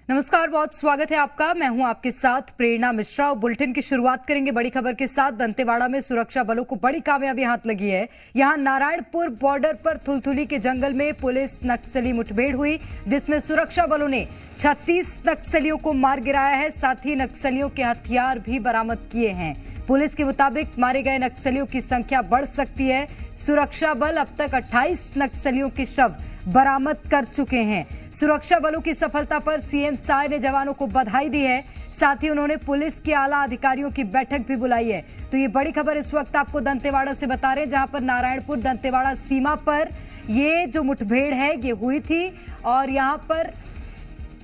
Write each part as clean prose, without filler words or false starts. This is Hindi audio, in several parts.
नमस्कार, बहुत स्वागत है आपका। मैं हूं आपके साथ प्रेरणा मिश्रा और बुलेटिन की शुरुआत करेंगे बड़ी खबर के साथ। दंतेवाड़ा में सुरक्षा बलों को बड़ी कामयाबी हाथ लगी है। यहां नारायणपुर बॉर्डर पर थुलथुली के जंगल में पुलिस नक्सली मुठभेड़ हुई, जिसमें सुरक्षा बलों ने 36 नक्सलियों को मार गिराया है। साथ ही नक्सलियों के हथियार भी बरामद किए हैं। पुलिस के मुताबिक मारे गए नक्सलियों की संख्या बढ़ सकती है। सुरक्षा बल अब तक 28 नक्सलियों के शव बरामद कर चुके हैं। सुरक्षा बलों की सफलता पर सीएम साय ने जवानों को बधाई दी है। साथ ही उन्होंने पुलिस के आला अधिकारियों की बैठक भी बुलाई है। तो ये बड़ी खबर इस वक्त आपको दंतेवाड़ा से बता रहे हैं, जहां पर नारायणपुर दंतेवाड़ा सीमा पर ये जो मुठभेड़ है ये हुई थी और यहां पर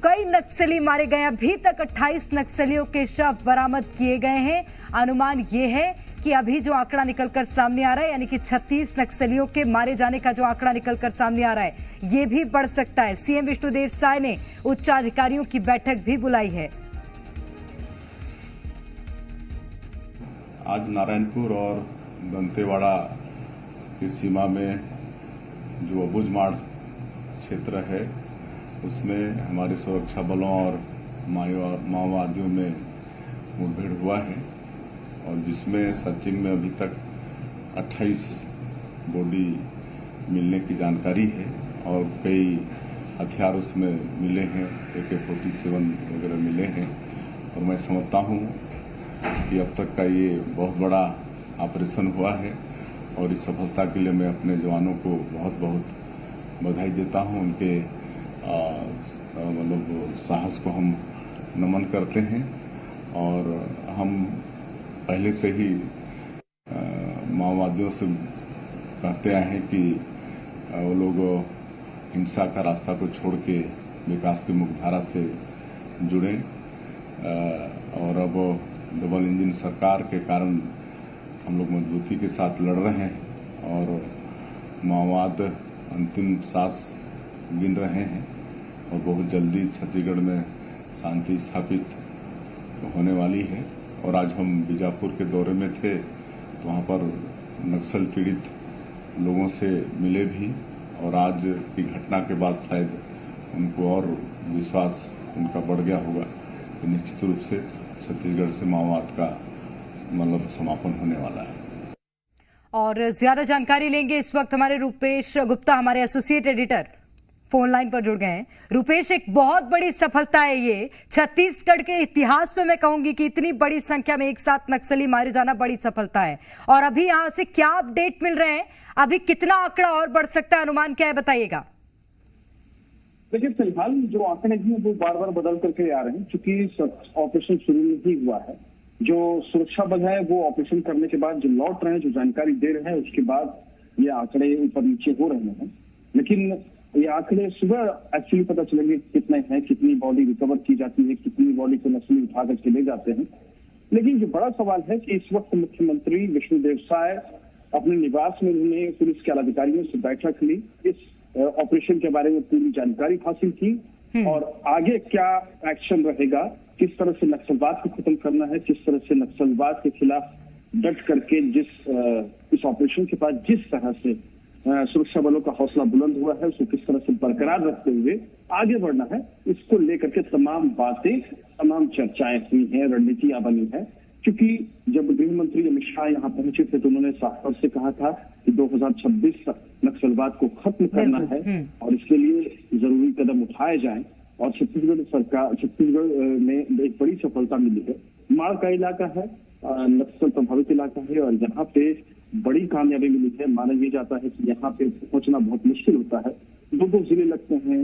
कई नक्सली मारे गए। अभी तक 28 नक्सलियों के शव बरामद किए गए हैं। अनुमान ये है कि अभी जो आंकड़ा निकलकर सामने आ रहा है, यानी कि 36 नक्सलियों के मारे जाने का जो आंकड़ा निकलकर सामने आ रहा है, ये भी बढ़ सकता है। सीएम विष्णुदेव साय ने उच्चाधिकारियों की बैठक भी बुलाई है। आज नारायणपुर और दंतेवाड़ा की सीमा में जो अबुझमाड़ क्षेत्र है, उसमें हमारे सुरक्षा बलों और माओवादियों में मुठभेड़ हुआ है और जिसमें सर्चिंग में अभी तक 28 बॉडी मिलने की जानकारी है और कई हथियार उसमें मिले हैं, AK-47 वगैरह मिले हैं। और मैं समझता हूँ कि अब तक का ये बहुत बड़ा ऑपरेशन हुआ है और इस सफलता के लिए मैं अपने जवानों को बहुत बहुत बधाई देता हूँ। उनके मतलब साहस को हम नमन करते हैं और हम पहले से ही माओवादियों से कहते आए हैं कि वो लोग हिंसा का रास्ता को छोड़ के विकास की मुख्यधारा से जुड़ें और अब डबल इंजन सरकार के कारण हम लोग मजबूती के साथ लड़ रहे हैं और माओवाद अंतिम सांस गिन रहे हैं और बहुत जल्दी छत्तीसगढ़ में शांति स्थापित होने वाली है। और आज हम बीजापुर के दौरे में थे तो वहाँ पर नक्सल पीड़ित लोगों से मिले भी और आज की घटना के बाद शायद उनको और विश्वास उनका बढ़ गया होगा कि निश्चित रूप से छत्तीसगढ़ से माओवाद का मतलब समापन होने वाला है। और ज्यादा जानकारी लेंगे इस वक्त हमारे रूपेश गुप्ता, हमारे एसोसिएट एडिटर फोन लाइन पर जुड़ गए हैं। रूपेश, एक बहुत बड़ी सफलता है ये छत्तीसगढ़ के इतिहास में। मैं कहूंगी कि इतनी बड़ी संख्या में एक साथ नक्सली मारे जाना बड़ी सफलता है। और अभी यहां से क्या अपडेट मिल रहे हैं, अभी कितना आंकड़ा और बढ़ सकता है, अनुमान क्या है, बताइएगा। देखिए, फिलहाल जो आंकड़े हैं वो बार बार बदल करके आ रहे हैं, क्योंकि ऑपरेशन शुरू नहीं हुआ है। जो सुरक्षा बल है वो ऑपरेशन करने के बाद जो लौट रहे हैं, जो जानकारी दे रहे हैं, उसके बाद ये आंकड़े ऊपर नीचे हो रहे हैं। लेकिन ये आंकड़े सुबह एक्चुअली पता चलेंगे कितने हैं, कितनी बॉडी रिकवर की जाती है, कितनी बॉडी को नक्सली उठा करके ले जाते हैं। लेकिन जो बड़ा सवाल है कि इस वक्त मुख्यमंत्री विष्णुदेव साय अपने निवास में उन्होंने पुलिस के अधिकारियों से बैठक ली, इस ऑपरेशन के बारे में पूरी जानकारी हासिल की और आगे क्या एक्शन रहेगा, किस तरह से नक्सलवाद को खत्म करना है, किस तरह से नक्सलवाद के खिलाफ डट करके इस ऑपरेशन के बाद जिस तरह से सुरक्षा बलों का हौसला बुलंद हुआ है, उसको किस तरह से बरकरार रखते हुए आगे बढ़ना है, इसको लेकर के तमाम बातें, तमाम चर्चाएं हुई हैं, रणनीतियां बनी है। क्योंकि जब गृह मंत्री अमित शाह यहाँ पहुंचे थे तो उन्होंने साफ से कहा था कि 2026 तक नक्सलवाद को खत्म करना है और इसके लिए जरूरी कदम उठाए जाएं। और छत्तीसगढ़ में एक बड़ी सफलता मिली है। माड़ का इलाका है, नक्सल प्रभावित इलाका है और यहाँ पे बड़ी कामयाबी मिली है। माना यह जाता है कि यहाँ पे पहुंचना बहुत मुश्किल होता है। दो जिले लगते हैं,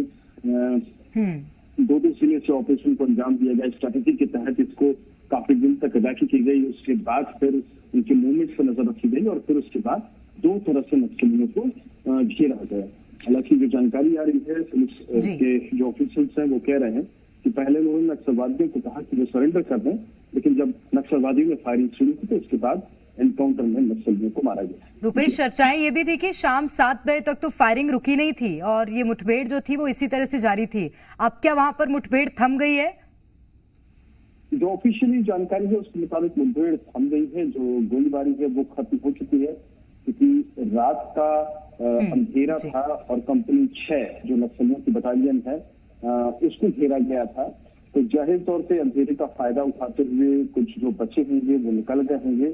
दो जिले से ऑपरेशन को अंजाम दिया गया। स्ट्रैटेजी के तहत इसको काफी दिन तक अदायगी की गई, उसके बाद फिर उनके मूवमेंट पर नजर रखी गई और फिर उसके बाद दो तरफ से नक्सलियों को घेरा गया। हालांकि जो जानकारी आ रही है, पुलिस के जो ऑफिसर्स हैं वो कह रहे हैं कि पहले उन्होंने नक्सलवादियों को कहा कि वो सरेंडर कर दें, लेकिन जब नक्सलवादियों ने फायरिंग शुरू की तो उसके बाद एनकाउंटर में नक्सलियों को मारा गया। रूपेश, चर्चाएं ये भी थी कि शाम 7 बजे तक तो फायरिंग रुकी नहीं थी और ये मुठभेड़ जो थी वो इसी तरह से जारी थी। अब क्या वहां पर मुठभेड़ थम गई है? जो ऑफिशियली जानकारी है उसके मुताबिक मुठभेड़ थम गई है। जो गोलीबारी है वो खत्म हो चुकी है, क्योंकि रात का अंधेरा था और कंपनी 6 जो नक्सलियों की बटालियन है उसको घेरा गया था। तो जाहिर तौर पे अंधेरे का फायदा उठाते हुए कुछ जो बचे होंगे वो निकल गए होंगे,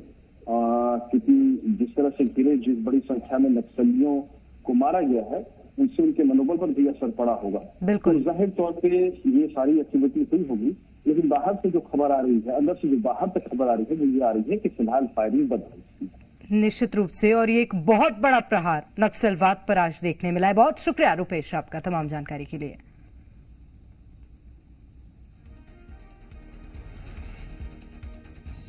क्योंकि जिस तरह से घिरे, जिस बड़ी संख्या में नक्सलियों को मारा गया है, उनसे उनके मनोबल पर भी असर पड़ा होगा। बिल्कुल। तो जाहिर तौर पे ये सारी एक्टिविटी हुई होगी, लेकिन बाहर से जो खबर आ रही है, अंदर से जो बाहर तक खबर आ रही है, वो ये आ रही है कि फिलहाल फायरिंग बंद है। निश्चित रूप से, और ये एक बहुत बड़ा प्रहार नक्सलवाद पर आज देखने मिला है। बहुत शुक्रिया रुपेश आपका तमाम जानकारी के लिए।